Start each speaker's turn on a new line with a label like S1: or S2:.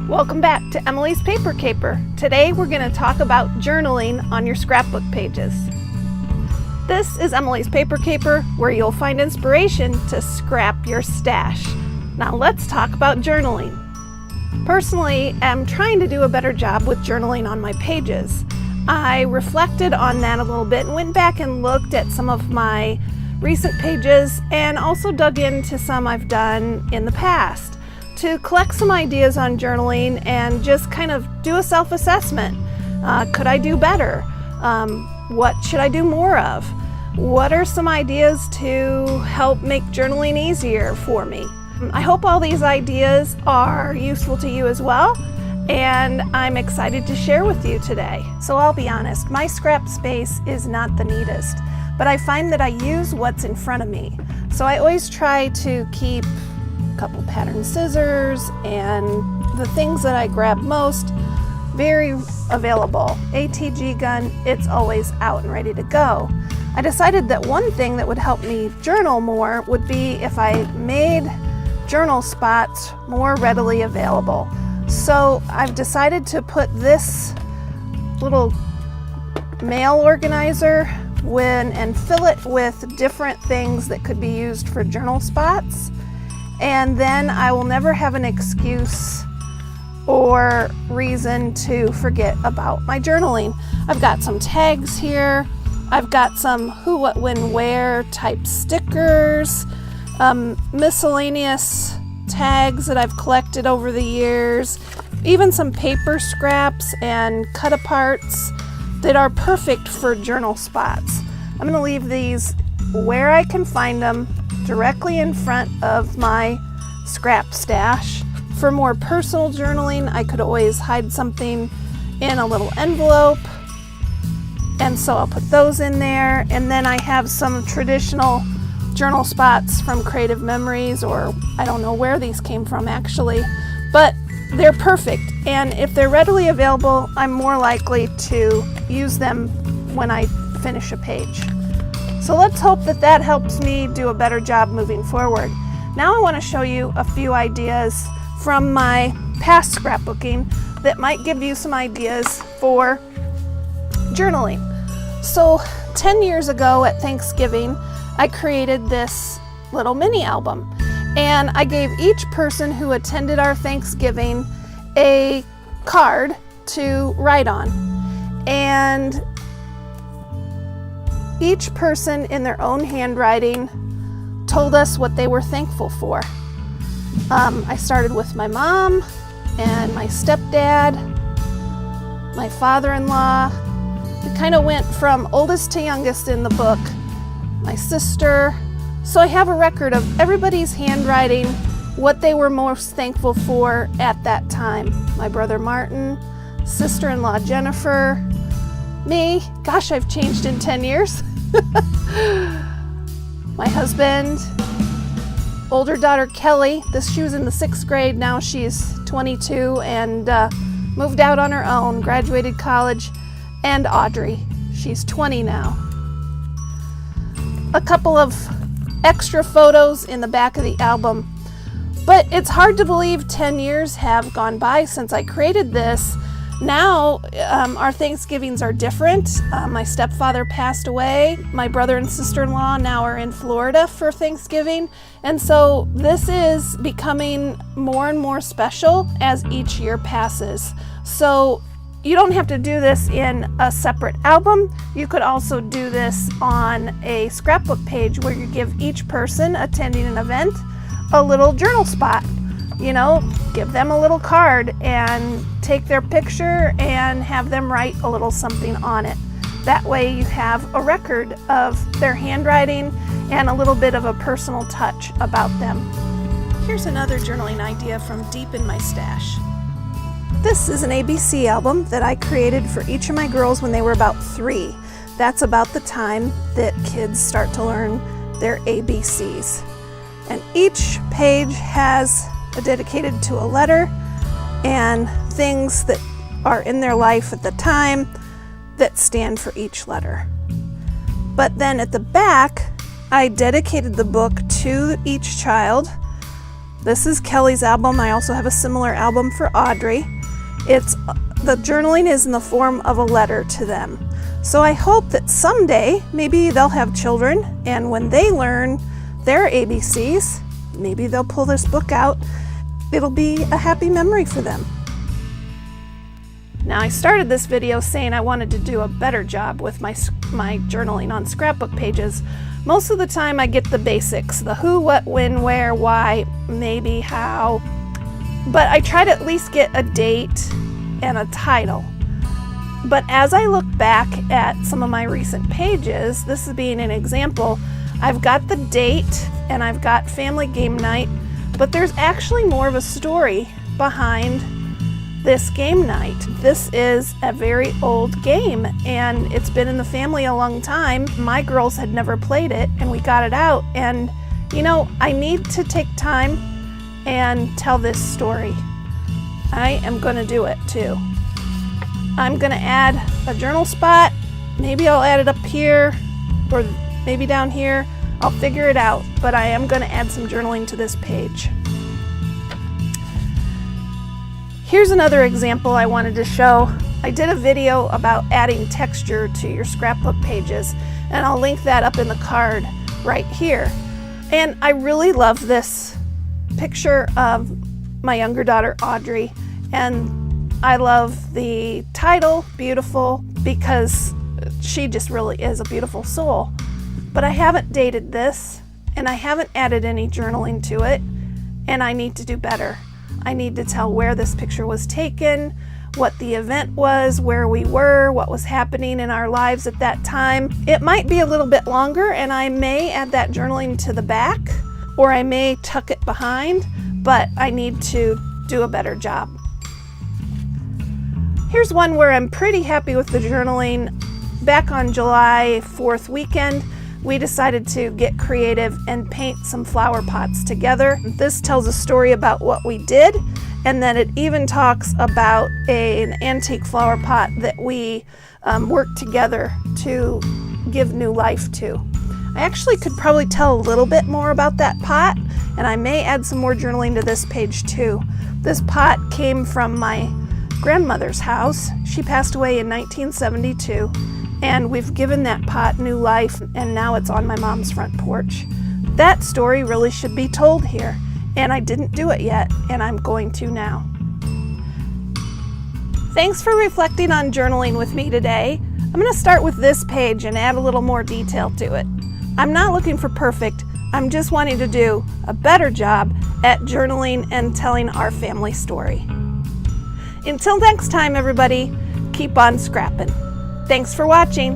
S1: Welcome back to Emilee's Paper Caper. Today we're going to talk about journaling on your scrapbook pages. This is Emilee's Paper Caper, where you'll find inspiration to scrap your stash. Now let's talk about journaling. Personally, I'm trying to do a better job with journaling on my pages. I reflected on that a little bit and went back and looked at some of my recent pages and also dug into some I've done in the past to collect some ideas on journaling and just kind of do a self-assessment. Could I do better? What should I do more of? What are some ideas to help make journaling easier for me? I hope all these ideas are useful to you as well, and I'm excited to share with you today. So I'll be honest, my scrap space is not the neatest, but I find that I use what's in front of me. So I always try to keep a couple pattern scissors and the things that I grab most very available. ATG gun, it's always out and ready to go. I decided that one thing that would help me journal more would be if I made journal spots more readily available. So I've decided to put this little mail organizer and fill it with different things that could be used for journal spots. And then I will never have an excuse or reason to forget about my journaling. I've got some tags here. I've got some who, what, when, where type stickers, miscellaneous tags that I've collected over the years, even some paper scraps and cut aparts that are perfect for journal spots. I'm going to leave these where I can find them, directly in front of my scrap stash. For more personal journaling, I could always hide something in a little envelope, and so I'll put those in there. And then I have some traditional journal spots from Creative Memories, or I don't know where these came from actually, but they're perfect, and if they're readily available, I'm more likely to use them when I finish a page. So let's hope that that helps me do a better job moving forward. Now I want to show you a few ideas from my past scrapbooking that might give you some ideas for journaling. So 10 years ago at Thanksgiving, I created this little mini album, and I gave each person who attended our Thanksgiving a card to write on. And each person in their own handwriting told us what they were thankful for. I started with my mom and my stepdad, my father-in-law. It kind of went from oldest to youngest in the book, my sister. So I have a record of everybody's handwriting, what they were most thankful for at that time. My brother Martin, sister-in-law Jennifer, me, gosh, I've changed in 10 years. My husband, older daughter Kelly, she was in the 6th grade, now she's 22 and moved out on her own, graduated college, and Audrey, she's 20 now. A couple of extra photos in the back of the album, but it's hard to believe 10 years have gone by since I created this. Now our Thanksgivings are different. My stepfather passed away. My brother and sister-in-law now are in Florida for Thanksgiving, and so this is becoming more and more special as each year passes. So you don't have to do this in a separate album. You could also do this on a scrapbook page where you give each person attending an event a little journal spot. You know, give them a little card and take their picture and have them write a little something on it. That way you have a record of their handwriting and a little bit of a personal touch about them. Here's another journaling idea from deep in my stash. This is an ABC album that I created for each of my girls when they were about 3. That's about the time that kids start to learn their ABCs. And each page has dedicated to a letter and things that are in their life at the time that stand for each letter. But then at the back, I dedicated the book to each child This is Kelly's album. I also have a similar album for Audrey. The journaling is in the form of a letter to them. So I hope that someday, maybe they'll have children, and when they learn their ABCs, maybe they'll pull this book out. It'll be a happy memory for them. Now, I started this video saying I wanted to do a better job with my journaling on scrapbook pages. Most of the time I get the basics, the who, what, when, where, why, maybe, how, but I try to at least get a date and a title. But as I look back at some of my recent pages, this is being an example, I've got the date and I've got family game night, but there's actually more of a story behind this game night. This is a very old game and it's been in the family a long time. My girls had never played it and we got it out, and you know, I need to take time and tell this story. I am going to do it too. I'm going to add a journal spot. Maybe I'll add it up here or maybe down here. I'll figure it out, but I am going to add some journaling to this page. Here's another example I wanted to show. I did a video about adding texture to your scrapbook pages, and I'll link that up in the card right here. And I really love this picture of my younger daughter Audrey, and I love the title, Beautiful, because she just really is a beautiful soul. But I haven't dated this, and I haven't added any journaling to it, and I need to do better. I need to tell where this picture was taken, what the event was, where we were, what was happening in our lives at that time. It might be a little bit longer, and I may add that journaling to the back, or I may tuck it behind, but I need to do a better job. Here's one where I'm pretty happy with the journaling. Back on July 4th weekend, we decided to get creative and paint some flower pots together. This tells a story about what we did, and then it even talks about an antique flower pot that we worked together to give new life to. I actually could probably tell a little bit more about that pot, and I may add some more journaling to this page too. This pot came from my grandmother's house. She passed away in 1972. And we've given that pot new life, and now it's on my mom's front porch. That story really should be told here, and I didn't do it yet, and I'm going to now. Thanks for reflecting on journaling with me today. I'm going to start with this page and add a little more detail to it. I'm not looking for perfect. I'm just wanting to do a better job at journaling and telling our family story. Until next time, everybody, keep on scrapping. Thanks for watching.